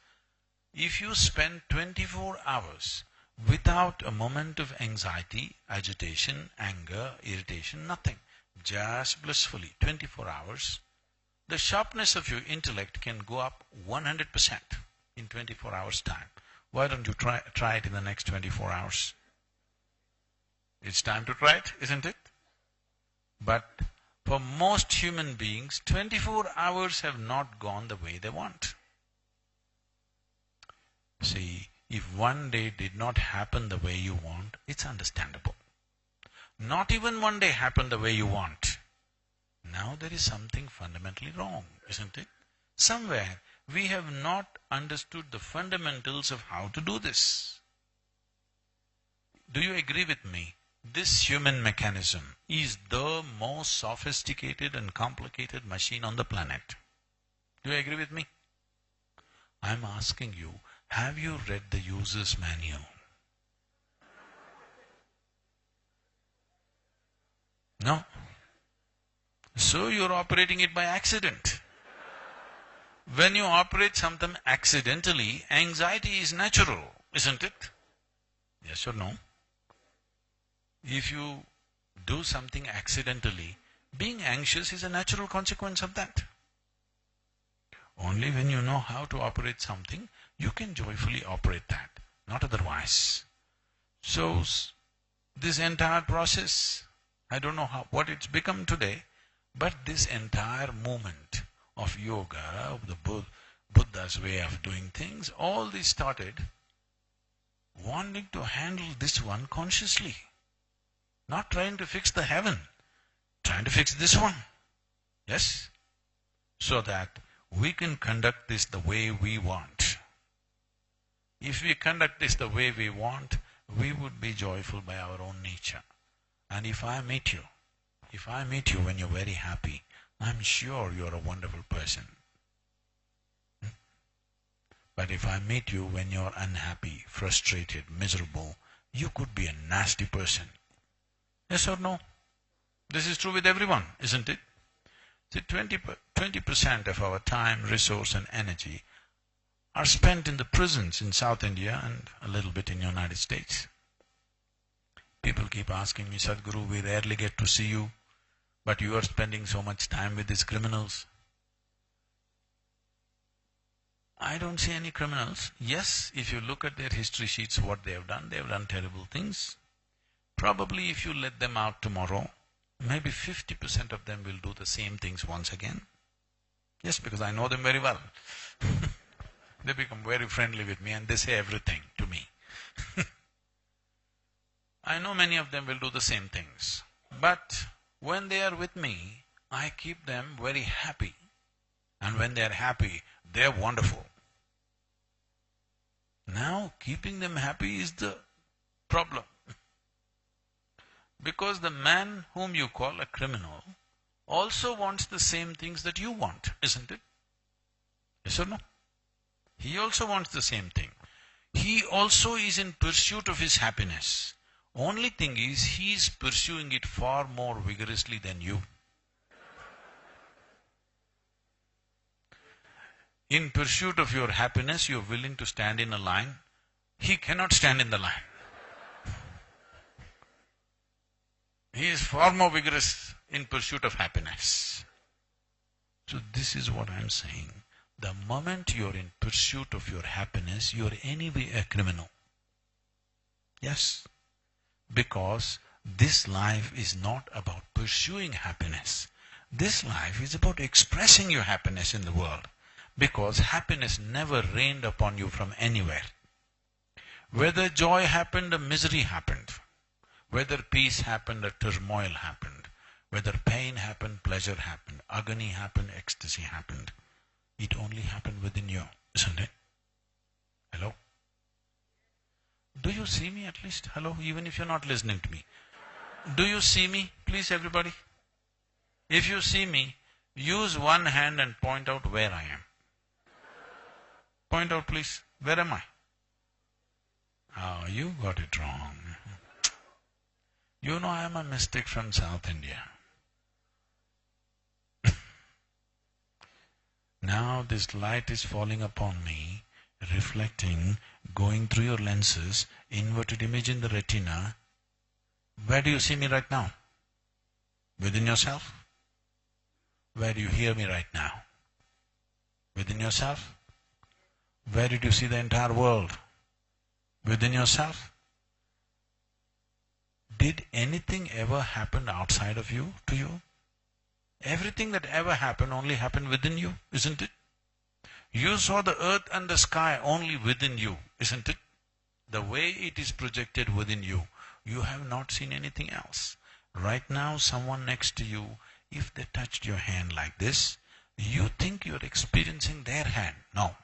if you spend 24 hours without a moment of anxiety, agitation, anger, irritation, nothing, just blissfully, 24 hours, the sharpness of your intellect can go up 100% in 24 hours' time. Why don't you try it in the next 24 hours? It's time to try it, isn't it? But for most human beings, 24 hours have not gone the way they want. See, if one day did not happen the way you want, it's understandable. Not even one day happened the way you want. Now there is something fundamentally wrong, isn't it? Somewhere we have not understood the fundamentals of how to do this. Do you agree with me? This human mechanism is the most sophisticated and complicated machine on the planet. Do you agree with me? I'm asking you, have you read the user's manual? No. So you're operating it by accident. When you operate something accidentally, anxiety is natural, isn't it? Yes or no? If you do something accidentally, being anxious is a natural consequence of that. Only when you know how to operate something, you can joyfully operate that, not otherwise. So, this entire process, I don't know what it's become today, but this entire movement of yoga, of the Buddha's way of doing things, all this started wanting to handle this one consciously. Not trying to fix the heaven, trying to fix this one. Yes? So that we can conduct this the way we want. If we conduct this the way we want, we would be joyful by our own nature. And if I meet you when you're very happy, I'm sure you're a wonderful person. But if I meet you when you're unhappy, frustrated, miserable, you could be a nasty person. Yes or no? This is true with everyone, isn't it? See, 20% of our time, resource and energy are spent in the prisons in South India and a little bit in the United States. People keep asking me, Sadhguru, we rarely get to see you, but you are spending so much time with these criminals. I don't see any criminals. Yes, if you look at their history sheets, what they have done terrible things. Probably if you let them out tomorrow, maybe 50% of them will do the same things once again. Yes, because I know them very well. They become very friendly with me and they say everything to me. I know many of them will do the same things. But when they are with me, I keep them very happy. And when they are happy, they are wonderful. Now, keeping them happy is the problem. Because the man whom you call a criminal also wants the same things that you want, isn't it? Yes or no? He also wants the same thing. He also is in pursuit of his happiness. Only thing is, he is pursuing it far more vigorously than you. In pursuit of your happiness, you are willing to stand in a line. He cannot stand in the line. He is far more vigorous in pursuit of happiness. So this is what I am saying. The moment you are in pursuit of your happiness, you are anyway a criminal. Yes. Because this life is not about pursuing happiness. This life is about expressing your happiness in the world. Because happiness never rained upon you from anywhere. Whether joy happened or misery happened. Whether peace happened or turmoil happened. Whether pain happened, pleasure happened, agony happened, ecstasy happened. It only happened within you, isn't it? Hello? Do you see me at least? Hello? Even if you're not listening to me. Do you see me? Please everybody. If you see me, use one hand and point out where I am. Point out please. Where am I? Oh, you got it wrong. You know I am a mystic from South India. Now this light is falling upon me, reflecting, going through your lenses, inverted image in the retina. Where do you see me right now? Within yourself? Where do you hear me right now? Within yourself? Where did you see the entire world? Within yourself? Did anything ever happen outside of you to you? Everything that ever happened only happened within you, isn't it? You saw the earth and the sky only within you, isn't it? The way it is projected within you, you have not seen anything else. Right now, someone next to you, if they touched your hand like this, you think you're experiencing their hand. No.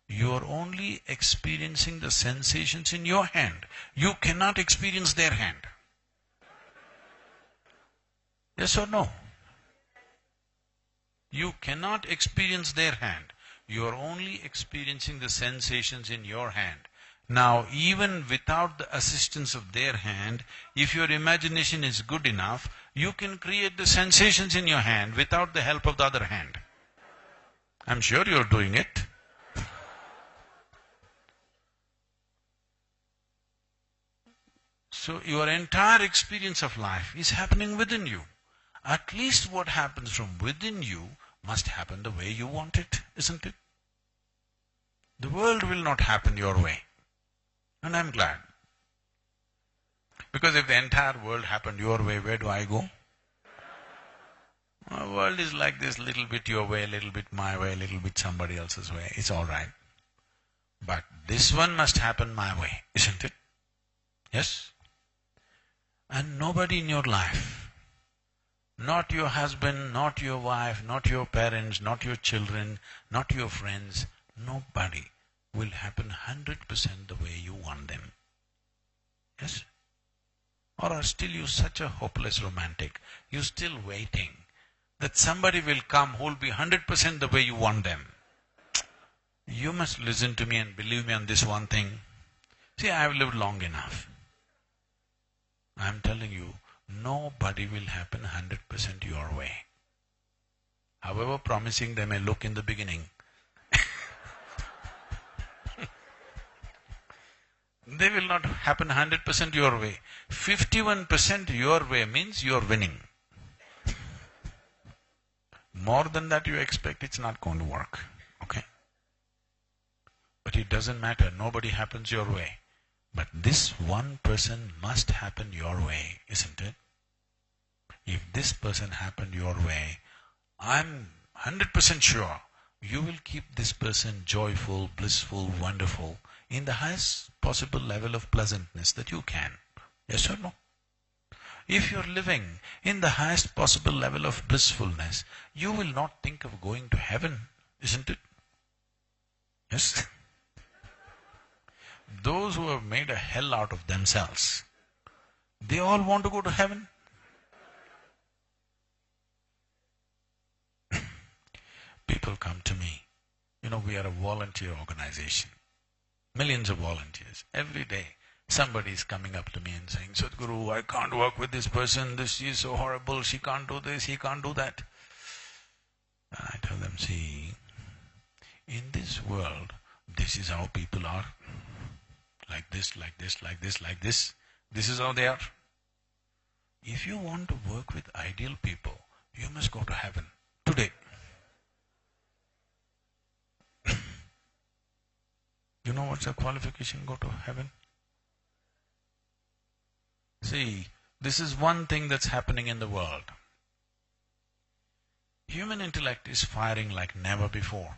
You are only experiencing the sensations in your hand. You cannot experience their hand. Yes or no? You cannot experience their hand. You are only experiencing the sensations in your hand. Now, even without the assistance of their hand, if your imagination is good enough, you can create the sensations in your hand without the help of the other hand. I'm sure you're doing it. So your entire experience of life is happening within you. At least what happens from within you must happen the way you want it, isn't it? The world will not happen your way. And I'm glad. Because if the entire world happened your way, where do I go? The world is like this, little bit your way, little bit my way, little bit somebody else's way. It's all right. But this one must happen my way, isn't it? Yes? And nobody in your life, not your husband, not your wife, not your parents, not your children, not your friends, nobody will happen 100% the way you want them. Yes? Or are still you such a hopeless romantic? You're still waiting that somebody will come who will be 100% the way you want them. You must listen to me and believe me on this one thing. See, I have lived long enough. I am telling you, nobody will happen 100% your way. However promising they may look in the beginning. They will not happen 100% your way. 51% your way means you are winning. More than that you expect, it's not going to work. Okay? But it doesn't matter, nobody happens your way. But this one person must happen your way, isn't it? If this person happened your way, I'm 100% sure you will keep this person joyful, blissful, wonderful, in the highest possible level of pleasantness that you can. Yes or no? If you're living in the highest possible level of blissfulness, you will not think of going to heaven, isn't it? Yes? Those who have made a hell out of themselves, They all want to go to heaven. People come to me. We are a volunteer organization. Millions of volunteers. Every day, somebody is coming up to me and saying, Sadhguru, I can't work with this person, she is so horrible, she can't do this, he can't do that. And I tell them, see, in this world, this is how people are. Like this, like this, like this, like this. This is how they are. If you want to work with ideal people, you must go to heaven today. You know what's the qualification, go to heaven? See, this is one thing that's happening in the world. Human intellect is firing like never before.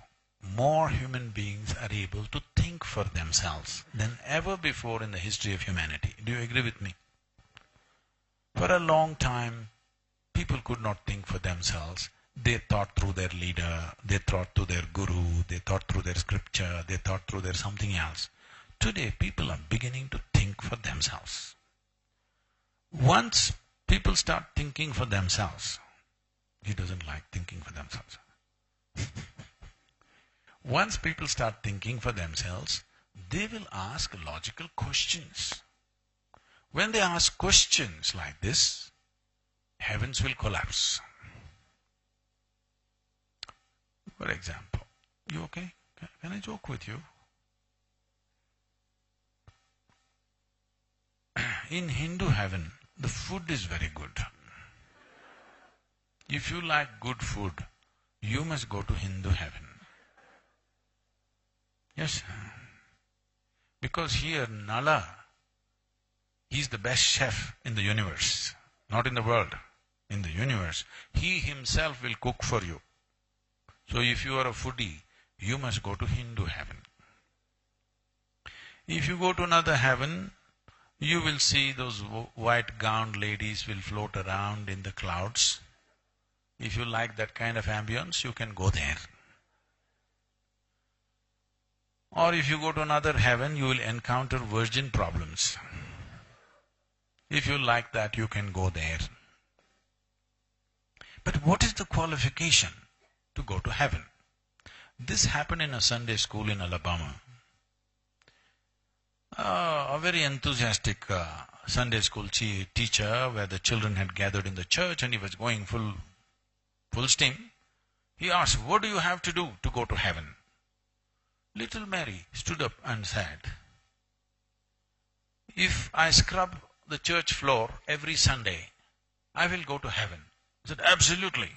More human beings are able to think for themselves than ever before in the history of humanity. Do you agree with me? For a long time, people could not think for themselves. They thought through their leader, they thought through their guru, they thought through their scripture, they thought through their something else. Today, people are beginning to think for themselves. Once people start thinking for themselves, he doesn't like thinking for themselves. Once people start thinking for themselves, they will ask logical questions. When they ask questions like this, heavens will collapse. For example, you okay? Can I joke with you? In Hindu heaven, the food is very good. If you like good food, you must go to Hindu heaven. Yes. Because here, Nala, he's the best chef in the universe. Not in the world, in the universe. He himself will cook for you. So if you are a foodie, you must go to Hindu heaven. If you go to another heaven, you will see those white-gowned ladies will float around in the clouds. If you like that kind of ambience, you can go there. Or if you go to another heaven, you will encounter virgin problems. If you like that, you can go there. But what is the qualification to go to heaven? This happened in a Sunday school in Alabama. A very enthusiastic Sunday school teacher, where the children had gathered in the church and he was going full steam. He asked, what do you have to do to go to heaven? Little Mary stood up and said, if I scrub the church floor every Sunday, I will go to heaven. He said, absolutely.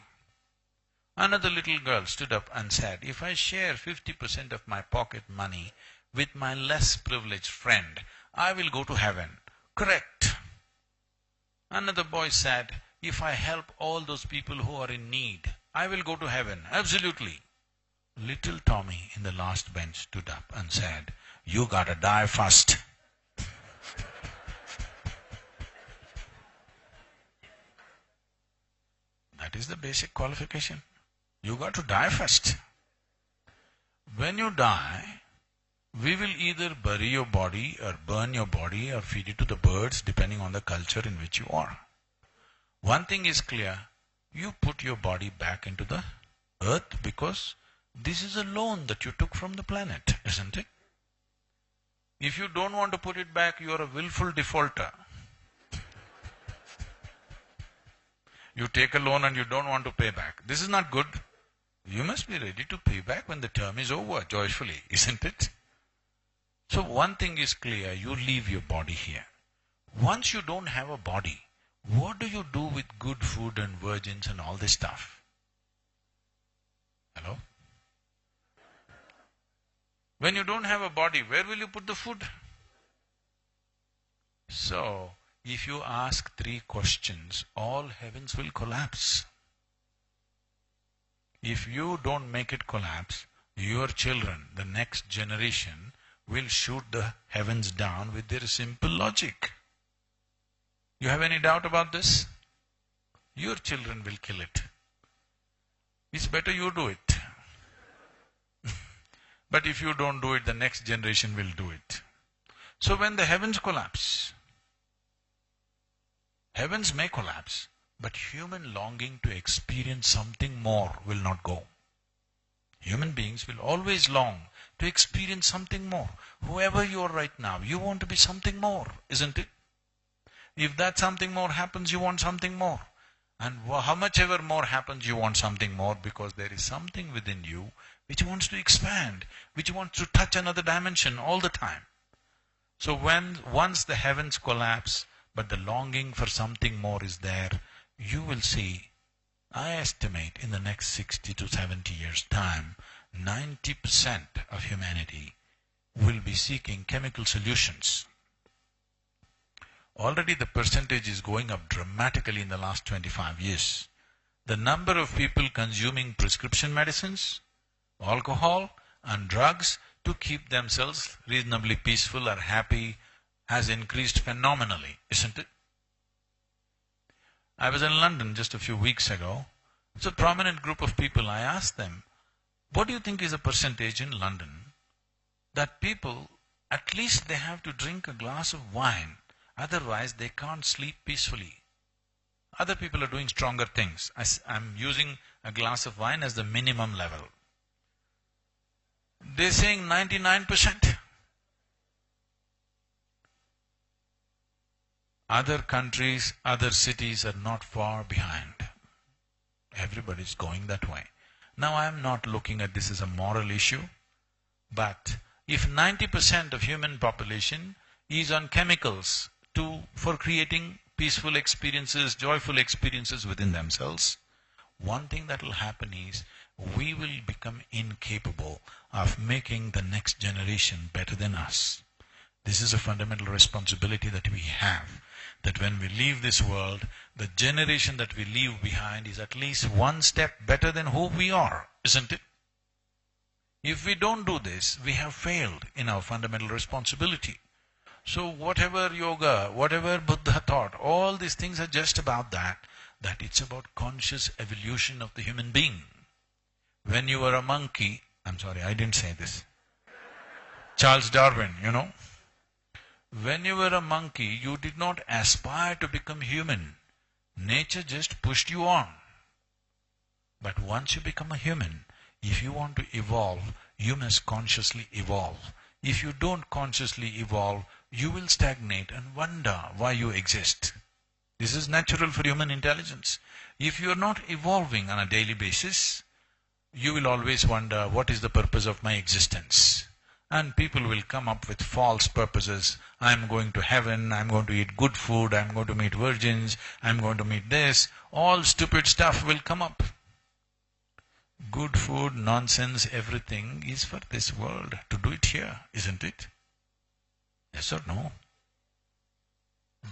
Another little girl stood up and said, if I share 50% of my pocket money with my less privileged friend, I will go to heaven. Correct. Another boy said, if I help all those people who are in need, I will go to heaven. Absolutely. Little Tommy in the last bench stood up and said, you gotta die first. That is the basic qualification. You got to die first. When you die, we will either bury your body or burn your body or feed it to the birds, depending on the culture in which you are. One thing is clear, you put your body back into the earth because this is a loan that you took from the planet, isn't it? If you don't want to put it back, you are a willful defaulter. You take a loan and you don't want to pay back. This is not good. You must be ready to pay back when the term is over, joyfully, isn't it? So one thing is clear, you leave your body here. Once you don't have a body, what do you do with good food and virgins and all this stuff? Hello? When you don't have a body, where will you put the food? So, if you ask 3 questions, all heavens will collapse. If you don't make it collapse, your children, the next generation, will shoot the heavens down with their simple logic. You have any doubt about this? Your children will kill it. It's better you do it. But if you don't do it, the next generation will do it. So when the heavens collapse, Heavens may collapse, but human longing to experience something more will not go. Human beings will always long to experience something more. Whoever you are right now, you want to be something more, isn't it? If that something more happens, you want something more. And how much ever more happens, you want something more, because there is something within you which wants to expand, which wants to touch another dimension all the time. So once the heavens collapse, but the longing for something more is there, you will see, I estimate in the next 60 to 70 years' time, 90% of humanity will be seeking chemical solutions. Already the percentage is going up dramatically in the last 25 years. The number of people consuming prescription medicines, alcohol and drugs to keep themselves reasonably peaceful or happy has increased phenomenally, isn't it? I was in London just a few weeks ago. It's a prominent group of people. I asked them, what do you think is the percentage in London that people, at least they have to drink a glass of wine, otherwise they can't sleep peacefully. Other people are doing stronger things. I'm using a glass of wine as the minimum level. They're saying 99%. Other countries, other cities are not far behind. Everybody's going that way. Now I am not looking at this as a moral issue, but if 90% of human population is on chemicals for creating peaceful experiences, joyful experiences within themselves, one thing that will happen is we will become incapable of making the next generation better than us. This is a fundamental responsibility that we have, that when we leave this world, the generation that we leave behind is at least one step better than who we are, isn't it? If we don't do this, we have failed in our fundamental responsibility. So whatever yoga, whatever Buddha taught, all these things are just about that it's about conscious evolution of the human being. When you were a monkey, I'm sorry, I didn't say this. Charles Darwin, when you were a monkey, you did not aspire to become human. Nature just pushed you on. But once you become a human, if you want to evolve, you must consciously evolve. If you don't consciously evolve, you will stagnate and wonder why you exist. This is natural for human intelligence. If you are not evolving on a daily basis, you will always wonder, what is the purpose of my existence? And people will come up with false purposes. I'm going to heaven, I'm going to eat good food, I'm going to meet virgins, I'm going to meet this. All stupid stuff will come up. Good food, nonsense, everything is for this world, to do it here, isn't it? Yes or no?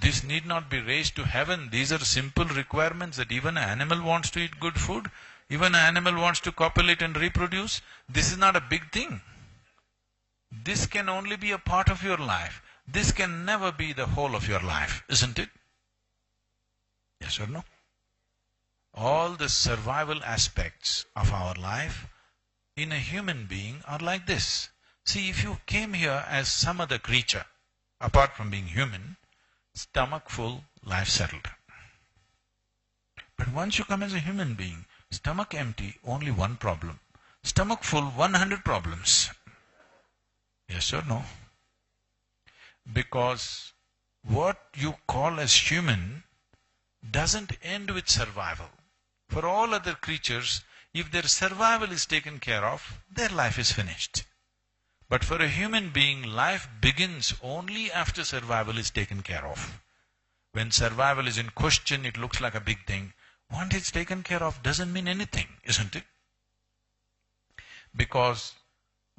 This need not be raised to heaven. These are simple requirements that even an animal wants to eat good food, even an animal wants to copulate and reproduce. This is not a big thing. This can only be a part of your life. This can never be the whole of your life, isn't it? Yes or no? All the survival aspects of our life in a human being are like this. See, if you came here as some other creature, apart from being human, stomach full, life settled. But once you come as a human being, stomach empty, only one problem. Stomach full, 100 problems. Yes or no? Because what you call as human doesn't end with survival. For all other creatures, if their survival is taken care of, their life is finished. But for a human being, life begins only after survival is taken care of. When survival is in question, it looks like a big thing. Once it's taken care of, doesn't mean anything, isn't it? Because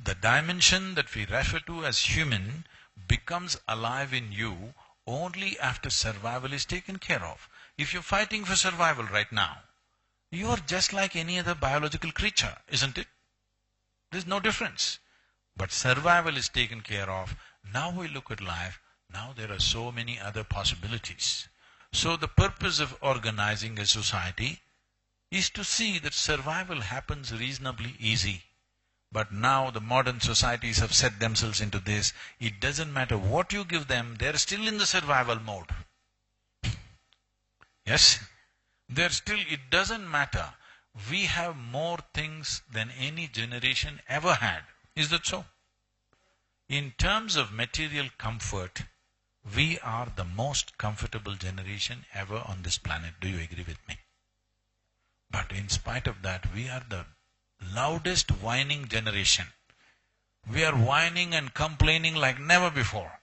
the dimension that we refer to as human becomes alive in you only after survival is taken care of. If you're fighting for survival right now, you are just like any other biological creature, isn't it? There's no difference. But survival is taken care of. Now we look at life, now there are so many other possibilities. So the purpose of organizing a society is to see that survival happens reasonably easy. But now the modern societies have set themselves into this. It doesn't matter what you give them, they're still in the survival mode. Yes? It doesn't matter. We have more things than any generation ever had. Is that so? In terms of material comfort, we are the most comfortable generation ever on this planet. Do you agree with me? But in spite of that, we are the loudest whining generation. We are whining and complaining like never before.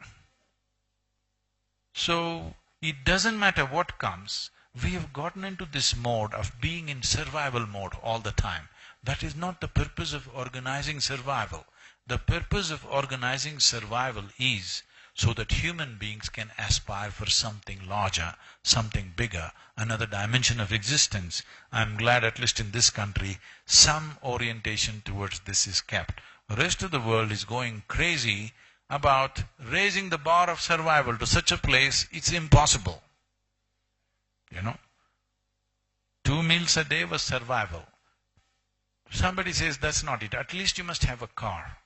So, it doesn't matter what comes, we have gotten into this mode of being in survival mode all the time. That is not the purpose of organizing survival. The purpose of organizing survival is so that human beings can aspire for something larger, something bigger, another dimension of existence. I'm glad at least in this country, some orientation towards this is kept. The rest of the world is going crazy about raising the bar of survival to such a place, it's impossible. 2 meals a day was survival. Somebody says, that's not it. At least you must have a car.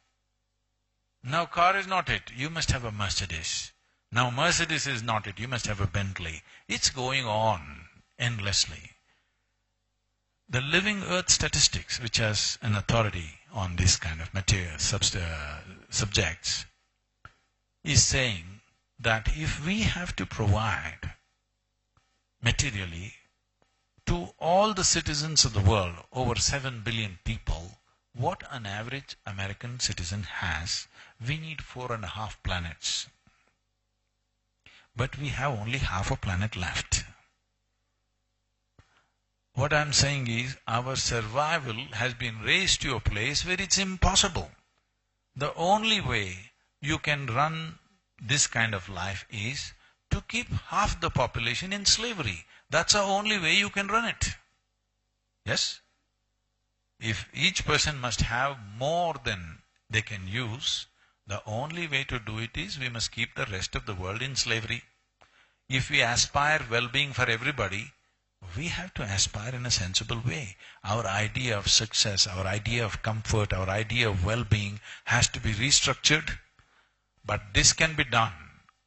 Now car is not it. You must have a Mercedes. Now Mercedes is not it. You must have a Bentley. It's going on endlessly. The Living Earth Statistics, which has an authority on this kind of material subjects, is saying that if we have to provide materially to all the citizens of the world, over 7 billion people, what an average American citizen has, we need 4.5 planets. But we have only half a planet left. What I'm saying is, our survival has been raised to a place where it's impossible. The only way you can run this kind of life is to keep half the population in slavery. That's the only way you can run it. Yes? If each person must have more than they can use, the only way to do it is we must keep the rest of the world in slavery. If we aspire well-being for everybody, we have to aspire in a sensible way. Our idea of success, our idea of comfort, our idea of well-being has to be restructured. But this can be done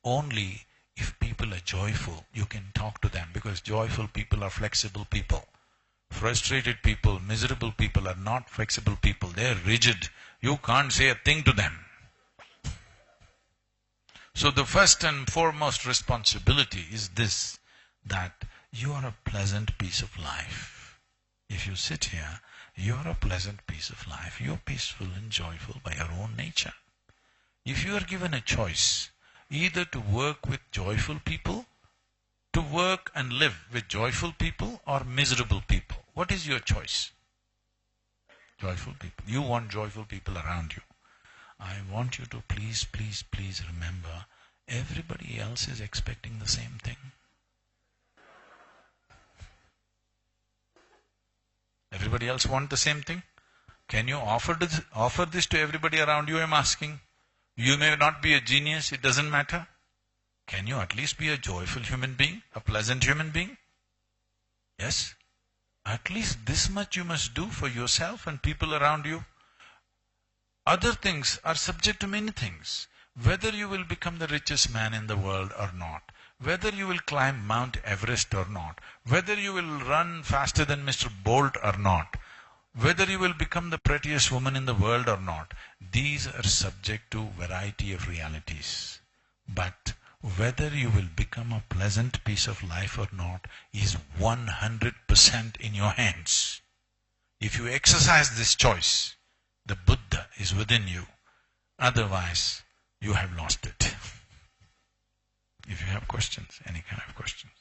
only if people are joyful. You can talk to them because joyful people are flexible people. Frustrated people, miserable people are not flexible people. They are rigid. You can't say a thing to them. So the first and foremost responsibility is this, that you are a pleasant piece of life. If you sit here, you are a pleasant piece of life. You are peaceful and joyful by your own nature. If you are given a choice, either to work with joyful people, to work and live with joyful people or miserable people, what is your choice? Joyful people. You want joyful people around you. I want you to please remember, everybody else is expecting the same thing. Everybody else want the same thing? Can you offer this to everybody around you, I'm asking? You may not be a genius, it doesn't matter. Can you at least be a joyful human being, a pleasant human being? Yes? At least this much you must do for yourself and people around you. Other things are subject to many things. Whether you will become the richest man in the world or not, whether you will climb Mount Everest or not, whether you will run faster than Mr. Bolt or not, whether you will become the prettiest woman in the world or not, these are subject to variety of realities. But whether you will become a pleasant piece of life or not is 100% in your hands. If you exercise this choice, the Buddha is within you. Otherwise, you have lost it. If you have questions, any kind of questions.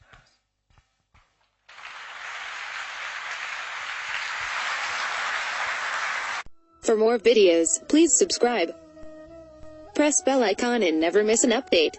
For more videos, please subscribe. Press bell icon and never miss an update.